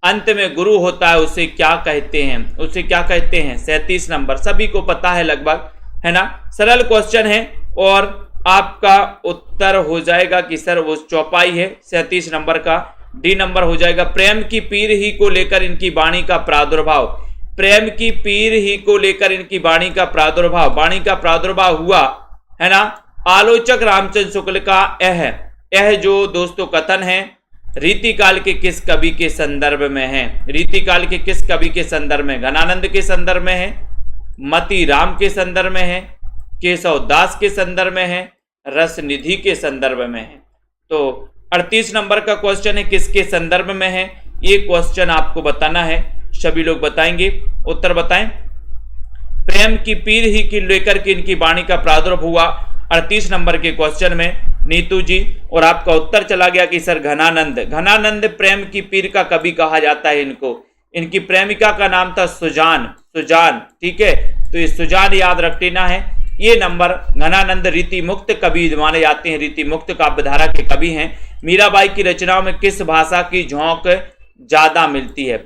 अंत में गुरु होता है, उसे क्या कहते हैं? उसे क्या कहते हैं? 37 नंबर सभी को पता है लगभग, है ना? सरल क्वेश्चन है और आपका उत्तर हो जाएगा कि सर वो चौपाई है 37 नंबर का। डी नंबर हो जाएगा। प्रेम की पीर ही को लेकर इनकी वाणी का प्रादुर्भाव। प्रेम की पीर ही को लेकर इनकी वाणी का प्रादुर्भाव, वाणी का प्रादुर्भाव हुआ, है ना? आलोचक रामचंद्र शुक्ल का यह जो दोस्तों कथन है रीतिकाल के किस कवि के संदर्भ में है? रीतिकाल के किस कवि के संदर्भ में? घनानंद के संदर्भ में है, मती राम के संदर्भ में है, केशव दास के संदर्भ में है, रसनिधि के संदर्भ में है। तो 38 नंबर का क्वेश्चन है किसके संदर्भ में है? ये क्वेश्चन आपको बताना है। सभी लोग बताएंगे, उत्तर बताएं। प्रेम की पीर ही की लेकर के इनकी वाणी का प्रादुर्भाव हुआ 38 नंबर के क्वेश्चन में, नीतू जी। और आपका उत्तर चला गया कि सर घनानंद। घनानंद प्रेम की पीर का कवि कहा जाता है इनको। इनकी प्रेमिका का नाम था सुजान। ठीक है, तो ये सुजान याद रख लेना है। ये नंबर घनानंद रीति मुक्त कवि माने जाते हैं, रीति मुक्त काव्यधारा के कवि हैं। मीराबाई की रचनाओं में किस भाषा की झोंक ज्यादा मिलती है?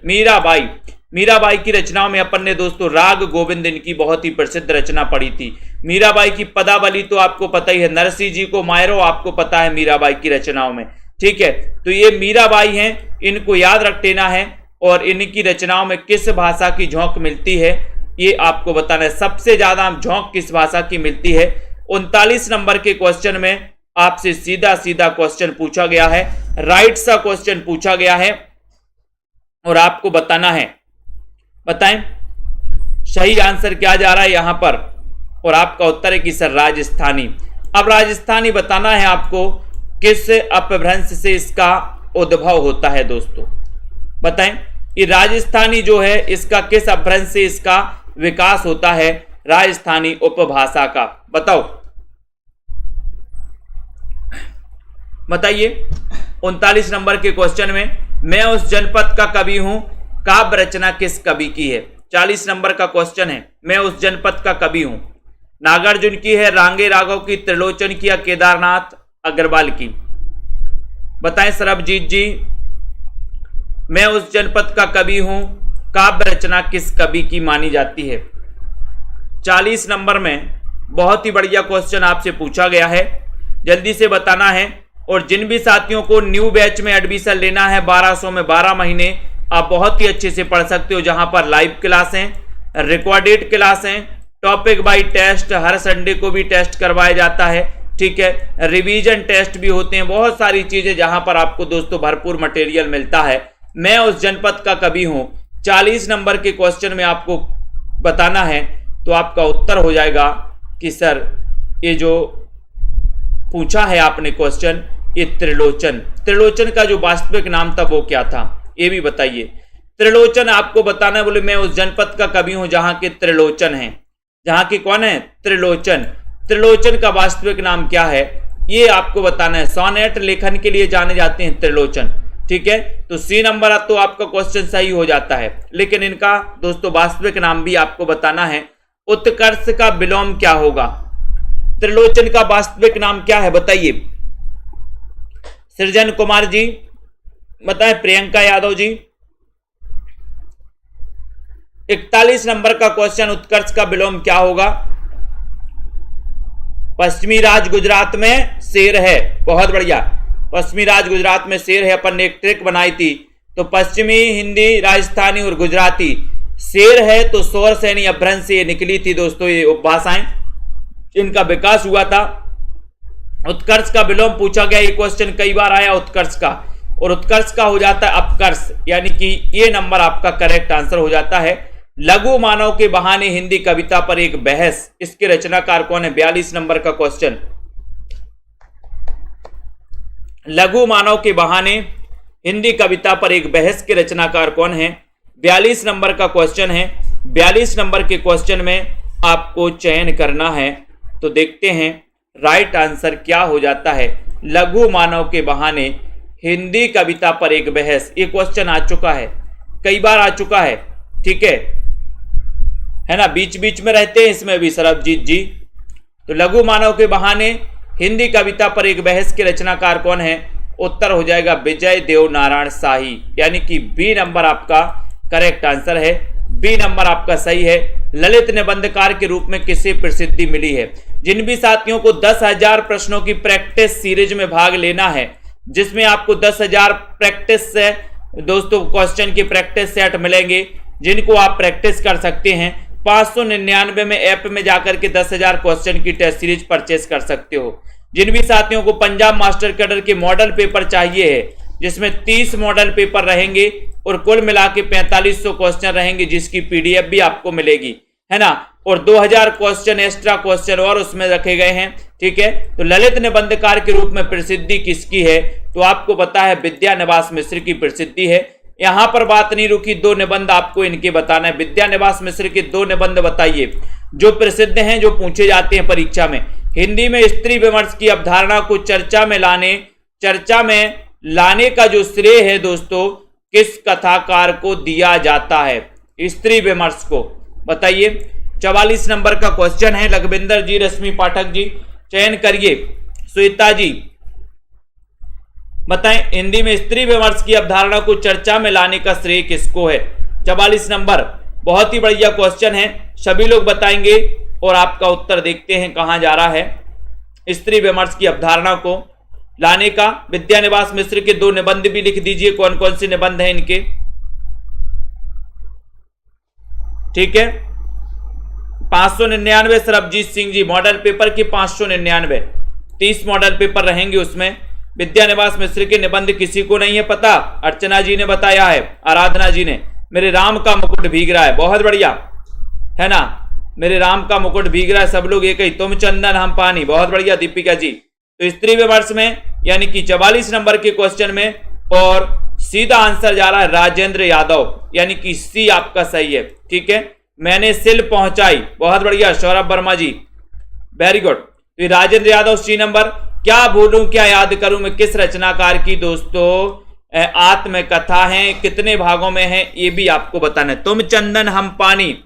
मीराबाई की रचनाओं में अपन ने दोस्तों राग गोविंद इनकी बहुत ही प्रसिद्ध रचना पढ़ी थी। मीराबाई की पदावली तो आपको पता ही है, नरसिंह जी को मायरो आपको पता है मीराबाई की रचनाओं में। ठीक है, तो ये मीराबाई हैं, इनको याद रख लेना है। और इनकी रचनाओं में किस भाषा की झोंक मिलती है ये आपको बताना है। सबसे ज्यादा झोंक किस भाषा की मिलती है? 39 नंबर के क्वेश्चन में आपसे सीधा क्वेश्चन पूछा गया है, राइट सा क्वेश्चन पूछा गया है और आपको बताना है। बताएं सही आंसर क्या जा रहा है यहां पर? और आपका उत्तर है कि सर राजस्थानी। अब राजस्थानी बताना है आपको किस अपभ्रंश से इसका उद्भव होता है दोस्तों? बताएं, ये राजस्थानी जो है इसका किस अपभ्रंश से इसका विकास होता है? राजस्थानी उपभाषा का। बताओ, बताइए। 39 नंबर के क्वेश्चन में, मैं उस जनपद का कवि हूं, काव्य रचना किस कवि की है? 40 नंबर का क्वेश्चन है, मैं उस जनपद का कवि हूं। नागार्जुन की है, रांगे राघव की, त्रिलोचन की या केदारनाथ अग्रवाल की? बताएं सरबजीत जी। मैं उस जनपद का कवि हूं, काव्य रचना किस कवि की मानी जाती है? 40 नंबर में बहुत ही बढ़िया क्वेश्चन आपसे पूछा गया है, जल्दी से बताना है। और जिन भी साथियों को न्यू बैच में एडमिशन लेना है 1200 में 12 महीने, आप बहुत ही अच्छे से पढ़ सकते हो, जहां पर लाइव क्लास हैं, रिकॉर्डेड क्लास हैं, टॉपिक बाय टेस्ट, हर संडे को भी टेस्ट करवाया जाता है, ठीक है, रिवीजन टेस्ट भी होते हैं, बहुत सारी चीजें जहां पर आपको दोस्तों भरपूर मटेरियल मिलता है। मैं उस जनपद का कवि हूं, 40 नंबर के क्वेश्चन में आपको बताना है, तो आपका उत्तर हो जाएगा कि सर ये जो पूछा है आपने क्वेश्चन, ये त्रिलोचन। त्रिलोचन का जो वास्तविक नाम था वो क्या था, ये भी बताइए। त्रिलोचन आपको बताना है, बोले मैं उस जनपद का कवि हूं जहां के त्रिलोचन है। जहां की कौन है? त्रिलोचन। त्रिलोचन का वास्तविक नाम क्या है, ये आपको बताना है। सोनेट लेखन के लिए जाने जाते हैं त्रिलोचन, ठीक है। तो सी नंबर तो आपका क्वेश्चन सही हो जाता है, लेकिन इनका दोस्तों वास्तविक नाम भी आपको बताना है। उत्कर्ष का विलोम क्या होगा? त्रिलोचन का वास्तविक नाम क्या है, बताइए। सृजन कुमार जी बताएं, प्रियंका यादव जी। 41 नंबर का क्वेश्चन, उत्कर्ष का विलोम क्या होगा? पश्चिमी राज गुजरात में शेर है, बहुत बढ़िया। पश्चिमी राज गुजरात में शेर है, अपन ने एक ट्रिक बनाई थी, तो पश्चिमी हिंदी, राजस्थानी और गुजराती शेर है, तो स्वर सैनी अपभ्रंश से निकली थी दोस्तों ये उपभाषाएं, इनका विकास हुआ था। उत्कर्ष का विलोम पूछा गया, ये क्वेश्चन कई बार आया उत्कर्ष का, और उत्कर्ष का हो जाता है अपकर्ष, यानी कि ये नंबर आपका करेक्ट आंसर हो जाता है। लघु मानव के बहाने हिंदी कविता पर एक बहस, इसके रचनाकार कौन है? 42 नंबर का क्वेश्चन। लघु मानव के बहाने हिंदी कविता पर एक बहस के रचनाकार कौन है? 42 नंबर का क्वेश्चन है। 42 नंबर के क्वेश्चन में आपको चयन करना है, तो देखते हैं राइट आंसर क्या हो जाता है। लघु मानव के बहाने हिंदी कविता पर एक बहस, ये क्वेश्चन आ चुका है, कई बार आ चुका है, ठीक है ना, बीच बीच में रहते हैं इसमें भी सरबजीत जी। तो लघु मानव के बहाने हिंदी कविता पर एक बहस के रचनाकार कौन है? उत्तर हो जाएगा विजय देव नारायण शाही, यानी कि बी नंबर आपका करेक्ट आंसर है। बी नंबर आपका सही है। ललित निबंधकार के रूप में किसे प्रसिद्धि मिली है? जिन भी साथियों को 10,000 प्रश्नों की प्रैक्टिस सीरीज में भाग लेना है, जिसमें आपको 10,000 प्रैक्टिस से दोस्तों क्वेश्चन की प्रैक्टिस सेट मिलेंगे, जिनको आप प्रैक्टिस कर सकते हैं। 599 में ऐप में जाकर के 10,000 क्वेश्चन की टेस्ट सीरीज परचेस कर सकते हो। जिन भी साथियों को पंजाब मास्टर कैडर के मॉडल पेपर चाहिए है, जिसमें 30 मॉडल पेपर रहेंगे और कुल मिला के 4500 क्वेश्चन रहेंगे, जिसकी पीडीएफ भी आपको मिलेगी, है ना, और 2000 क्वेश्चन एक्स्ट्रा क्वेश्चन और उसमें रखे गए हैं, ठीक है। तो ललित निबंधकार के रूप में प्रसिद्धि किसकी है? तो आपको पता है विद्यानिवास मिश्र की प्रसिद्धि है। यहां पर बात नहीं रुकी, 2 निबंध आपको इनके बताना है। विद्यानिवास मिश्र के 2 निबंध बताइए जो प्रसिद्ध हैं, जो पूछे जाते हैं परीक्षा में। हिंदी में स्त्री विमर्श की अवधारणा को चर्चा में लाने का जो श्रेय है दोस्तों, किस कथाकार को दिया जाता है? स्त्री विमर्श को, बताइए। 44 नंबर का क्वेश्चन है। लखविंदर जी, रश्मि पाठक जी, चयन करिए। श्वेता जी बताएं, हिंदी में स्त्री विमर्श की अवधारणा को चर्चा में लाने का श्रेय किसको है? 44 नंबर, बहुत ही बढ़िया क्वेश्चन है, सभी लोग बताएंगे और आपका उत्तर देखते हैं कहां जा रहा है। स्त्री विमर्श की अवधारणा को लाने का विद्यानिवास मिश्र के 2 निबंध भी लिख दीजिए, कौन कौन से निबंध हैं इनके, ठीक है। 599 सरबजीत सिंह जी, मॉडल पेपर की 599, 30 मॉडल पेपर रहेंगे उसमें। विद्यानिवास मिश्र के निबंध किसी को नहीं है पता? अर्चना जी ने बताया है, आराधना जी ने। मेरे राम का मुकुट भीग रहा है, बहुत बढ़िया, है ना, मेरे राम का मुकुट भीग रहा है, सब लोग एक ही, तुम चंदन हम पानी, बहुत बढ़िया दीपिका जी। तो स्त्री विमर्श में यानी कि 44 नंबर के क्वेश्चन में और सीधा आंसर जा रहा है राजेंद्र यादव, यानी कि सी आपका सही है। ठीक है, मैंने सिल पहुंचाई, बहुत बढ़िया सौरभ वर्मा जी, वेरी गुड। तो राजेंद्र यादव सी नंबर। क्या भूलूं क्या याद करूं मैं किस रचनाकार की दोस्तों आत्मकथा है, कितने भागों में है, ये भी आपको बताना है। तुम चंदन हम पानी,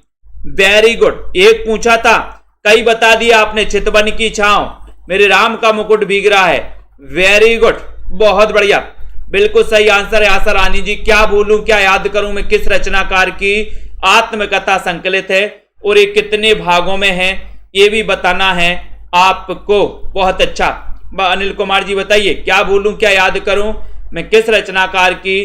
वेरी गुड। एक पूछा था, कई बता दिया आपने। चितवन की छांव, मेरे राम का मुकुट भीग रहा है, वेरी गुड, बहुत बढ़िया, बिल्कुल सही आंसर है आशा रानी जी। क्या भूलूं क्या याद करूं मैं किस रचनाकार की आत्मकथा संकलित है और ये कितने भागों में है, ये भी बताना है आपको। बहुत अच्छा, अनिल कुमार जी बताइए, क्या भूलूं क्या याद करूं मैं किस रचनाकार की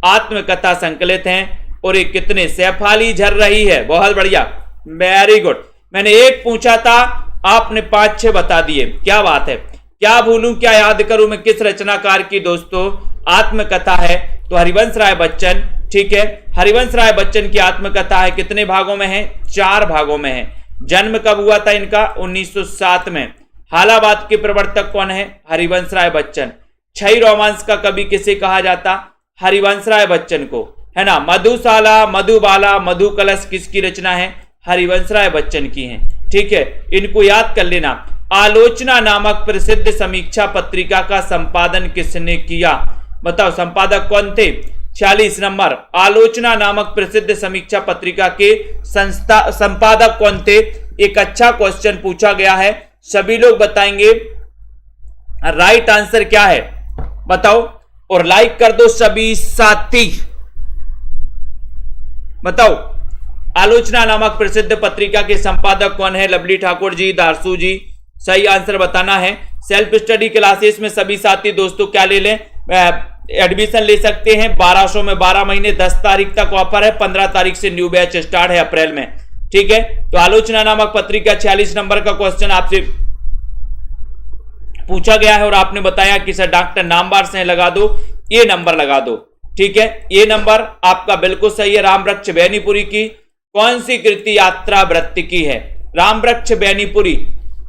आत्मकथा संकलित है और ये कितने। सैफाली झर रही है, बहुत बढ़िया, वेरी गुड। मैंने एक पूछा था, आपने 5-6 बता दिए, क्या बात है। क्या भूलूं क्या याद करूं मैं किस रचनाकार की दोस्तों आत्मकथा है, तो हरिवंश राय बच्चन। ठीक है, हरिवंश राय बच्चन की आत्मकथा है, कितने भागों में है, 4 भागों में है। जन्म कब हुआ था इनका, 1907 में। हालाबाद के प्रवर्तक कौन है, हरिवंश राय बच्चन। छई रोमांस का कवि किसे कहा जाता, हरिवंश राय बच्चन को, है ना। मधुशाला, मधुबाला, मधु कलश किसकी रचना है, हरिवंश राय बच्चन की है। ठीक है, इनको याद कर लेना। आलोचना नामक प्रसिद्ध समीक्षा पत्रिका का संपादन किसने किया, बताओ संपादक कौन थे। 46 नंबर, आलोचना नामक प्रसिद्ध समीक्षा पत्रिका के संपादक कौन थे। एक अच्छा क्वेश्चन पूछा गया है, सभी लोग बताएंगे राइट आंसर क्या है, बताओ, और लाइक कर दो सभी साथी, बताओ। आलोचना नामक प्रसिद्ध पत्रिका के संपादक कौन है, लवली ठाकुर जी, दारसू जी, सही आंसर बताना है। सेल्फ स्टडी क्लासेस में सभी साथी दोस्तों क्या ले लें, एडमिशन ले सकते हैं 1200 में 12 महीने, 10 तारीख तक ऑफर है, 15 तारीख से न्यू बैच स्टार्ट है अप्रैल में। ठीक है, तो आलोचना नामक पत्रिका 46 नंबर का क्वेश्चन आपसे पूछा गया है और आपने बताया कि सर डॉक्टर नामवार से लगा दो, ये नंबर लगा दो। ठीक है, ये नंबर आपका बिल्कुल सही है। रामवृक्ष बैनीपुरी की कौन सी कृति यात्रा वृत्ति की है, रामवृक्ष बैनीपुरी,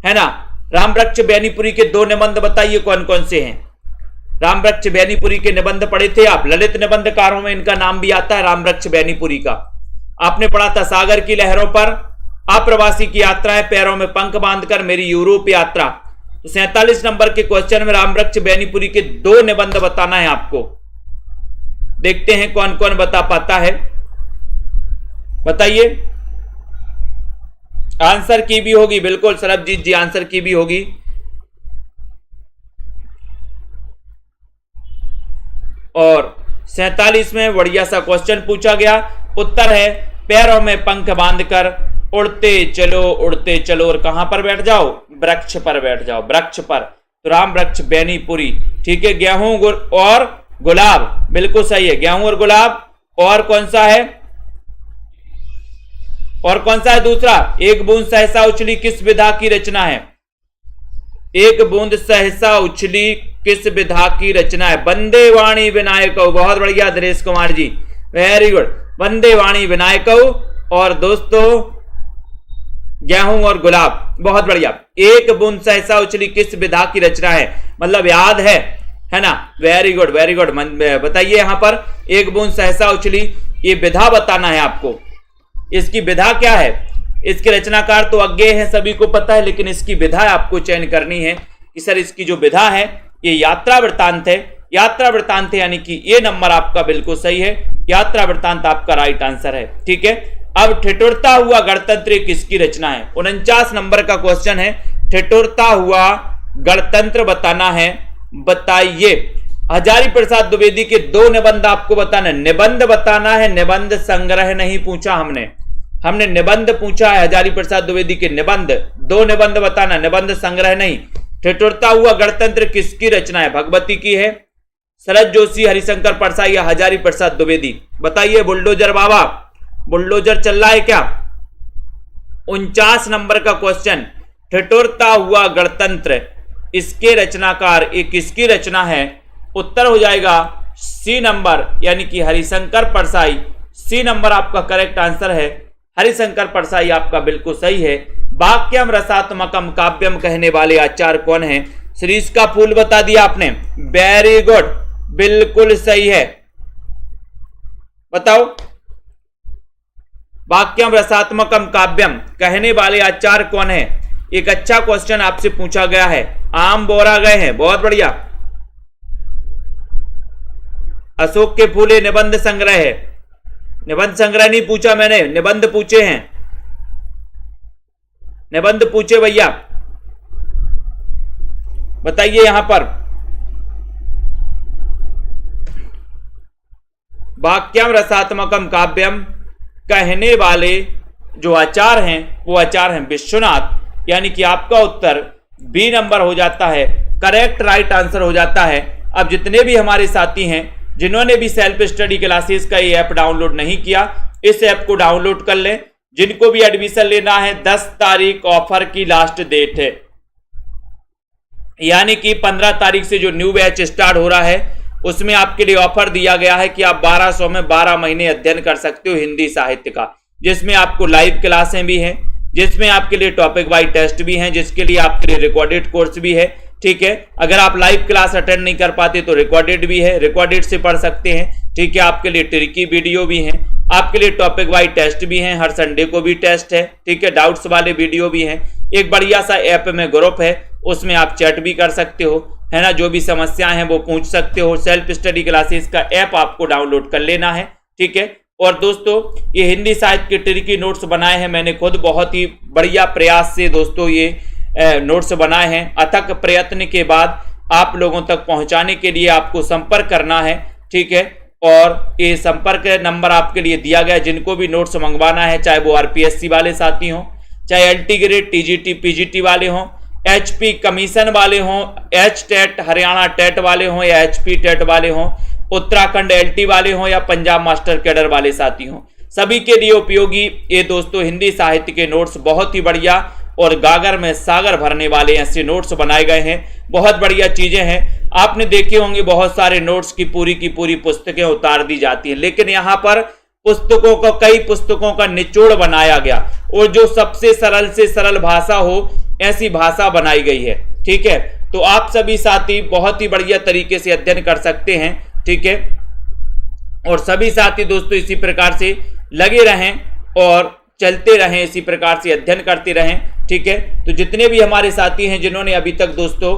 है ना। रामवृक्ष बैनीपुरी के 2 निबंध बताइए कौन कौन से हैं। रामवृक्ष बैनीपुरी के निबंध पढ़े थे आप, ललित निबंधकारों में इनका नाम भी आता है रामवृक्ष बैनीपुरी का। आपने पढ़ा था सागर की लहरों पर, अप्रवासी की यात्राएं, पैरों में पंख बांधकर, मेरी यूरोप यात्रा। तो 47 नंबर के क्वेश्चन में रामवृक्ष बैनीपुरी के 2 निबंध बताना है आपको। देखते हैं कौन कौन बता पाता है, बताइए। आंसर की भी होगी, बिल्कुल सरबजीत जी आंसर की भी होगी। और 47 में बढ़िया सा क्वेश्चन पूछा गया, उत्तर है पैरों में पंख बांधकर उड़ते चलो और कहां पर बैठ जाओ, वृक्ष पर बैठ जाओ, वृक्ष पर। तो रामवृक्ष बैनीपुरी। ठीक है, गेहूं और गुलाब, बिल्कुल सही है, गेहूं और गुलाब। और कौन सा है, और कौन सा है दूसरा, एक बूंद सहसा उछली किस विधा की रचना है, एक बूंद सहसा उछली किस विधा की रचना है, वंदे वाणी विनायक। बहुत बढ़िया दिनेश कुमार जी, वेरी गुड, वंदे वाणी विनायक। और दोस्तों गेहूं और गुलाब, बहुत बढ़िया। एक बूंद सहसा उछली किस विधा की रचना है, मतलब याद है ना, वेरी गुड वेरी गुड। बताइए यहां पर एक बूंद सहसा उछली, ये विधा बताना है आपको। इसकी विधा क्या है, इसके रचनाकार तो अज्ञेय है, सभी को पता है, लेकिन इसकी विधा आपको चयन करनी है कि सर इसकी जो विधा है ये यात्रा वृत्तांत है। यात्रा वृत्तांत है, यानी कि ये नंबर आपका बिल्कुल सही है, यात्रा वृत्तांत आपका राइट आंसर है। ठीक है, अब ठिठुरता हुआ गणतंत्र किसकी रचना है, 49 नंबर का क्वेश्चन है, ठिठुरता हुआ गणतंत्र बताना है, बताइए। हजारी प्रसाद द्विवेदी के 2 निबंध आपको बताना है, निबंध बताना है, निबंध संग्रह नहीं पूछा हमने निबंध पूछा है, हजारी प्रसाद द्विवेदी के निबंध, 2 निबंध बताना, निबंध संग्रह नहीं। ठिठुरता हुआ गणतंत्र किसकी रचना है, भगवती की है, शरद जोशी, हरिशंकर परसाई या हजारी प्रसाद द्विवेदी, बताइए। बुलडोजर बाबा, बुलडोजर चल रहा है क्या। 49 नंबर का क्वेश्चन, ठिठुरता हुआ गणतंत्र, इसके रचनाकार ये किसकी रचना है, उत्तर हो जाएगा सी नंबर, यानी कि हरिशंकर परसाई। सी नंबर आपका करेक्ट आंसर है, हरिशंकर परसाई आपका बिल्कुल सही है। वाक्यम रसात्मकम काव्यम कहने वाले आचार्य कौन है, शीरीष का फूल बता दिया आपने, वेरी गुड बिल्कुल सही है। बताओ। वाक्यम रसात्मकम काव्यम, कहने वाले आचार्य कौन है? एक अच्छा क्वेश्चन आपसे पूछा गया है। आम बोरा गए हैं, बहुत बढ़िया। अशोक के फूले निबंध संग्रह है। निबंध संग्रह नहीं पूछा मैंने, निबंध पूछे हैं, निबंध पूछे भैया। बताइए यहां पर। वाक्यम रसात्मकम काव्यम, कहने वाले जो आचार्य हैं वो आचार्य हैं विश्वनाथ। यानी कि आपका उत्तर बी नंबर हो जाता है, करेक्ट राइट आंसर हो जाता है। अब जितने भी हमारे साथी हैं जिन्होंने भी सेल्फ स्टडी क्लासेस का ये ऐप डाउनलोड नहीं किया, इस ऐप को डाउनलोड कर लें। जिनको भी एडमिशन लेना है 10 तारीख ऑफर की लास्ट डेट है, यानी कि 15 तारीख से जो न्यू बैच स्टार्ट हो रहा है उसमें आपके लिए ऑफर दिया गया है कि आप 1200 में 12 महीने अध्ययन कर सकते हो हिंदी साहित्य का, जिसमें आपको लाइव क्लासें भी हैं, जिसमें आपके लिए टॉपिक वाइज टेस्ट भी हैं, जिसके लिए आपके लिए रिकॉर्डेड कोर्स भी है। ठीक है, अगर आप लाइव क्लास अटेंड नहीं कर पाते तो रिकॉर्डेड भी है, रिकॉर्डेड से पढ़ सकते हैं। ठीक है, आपके लिए ट्रिकी वीडियो भी है, आपके लिए टॉपिक वाइज टेस्ट भी हैं, हर संडे को भी टेस्ट है। ठीक है, डाउट्स वाले वीडियो भी हैं। एक बढ़िया सा ऐप में ग्रुप है, उसमें आप चैट भी कर सकते हो, है ना, जो भी समस्याएं हैं वो पूछ सकते हो। सेल्फ स्टडी क्लासेस का ऐप आपको डाउनलोड कर लेना है। ठीक है, और दोस्तों ये हिंदी साहित्य के ट्रिकी नोट्स बनाए हैं मैंने खुद, बहुत ही बढ़िया प्रयास से दोस्तों ये नोट्स बनाए हैं। अथक प्रयत्न के बाद आप लोगों तक पहुंचाने के लिए आपको संपर्क करना है। ठीक है, और ये संपर्क नंबर आपके लिए दिया गया है। जिनको भी नोट्स मंगवाना है, चाहे वो आरपीएससी वाले साथी हों, चाहे एलटी ग्रेड, टीजीटी, पीजीटी वाले हों, एचपी कमीशन वाले हों, एच टेट हरियाणा टेट वाले हों या एचपी टेट वाले हों, उत्तराखंड एलटी वाले हों या पंजाब मास्टर कैडर वाले साथी हों, सभी के लिए उपयोगी ये दोस्तों हिंदी साहित्य के नोट्स बहुत ही बढ़िया और गागर में सागर भरने वाले ऐसे नोट्स बनाए गए हैं। बहुत बढ़िया चीजें हैं। आपने देखे होंगे बहुत सारे नोट्स की पूरी पुस्तकें उतार दी जाती हैं, लेकिन यहाँ पर पुस्तकों का, कई पुस्तकों का निचोड़ बनाया गया और जो सबसे सरल से सरल भाषा हो ऐसी भाषा बनाई गई है। ठीक है, तो आप सभी साथी बहुत ही बढ़िया तरीके से अध्ययन कर सकते हैं। ठीक है, और सभी साथी दोस्तों इसी प्रकार से लगे रहें और चलते रहें, इसी प्रकार से अध्ययन करते रहें। ठीक है, तो जितने भी हमारे साथी हैं जिन्होंने अभी तक दोस्तों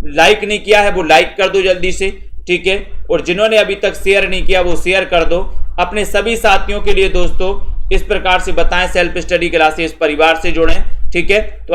लाइक नहीं किया है वो लाइक कर दो जल्दी से। ठीक है, और जिन्होंने अभी तक शेयर नहीं किया वो शेयर कर दो अपने सभी साथियों के लिए। दोस्तों इस प्रकार से बताएं, सेल्फ स्टडी क्लासेस परिवार से जुड़ें। ठीक है, तो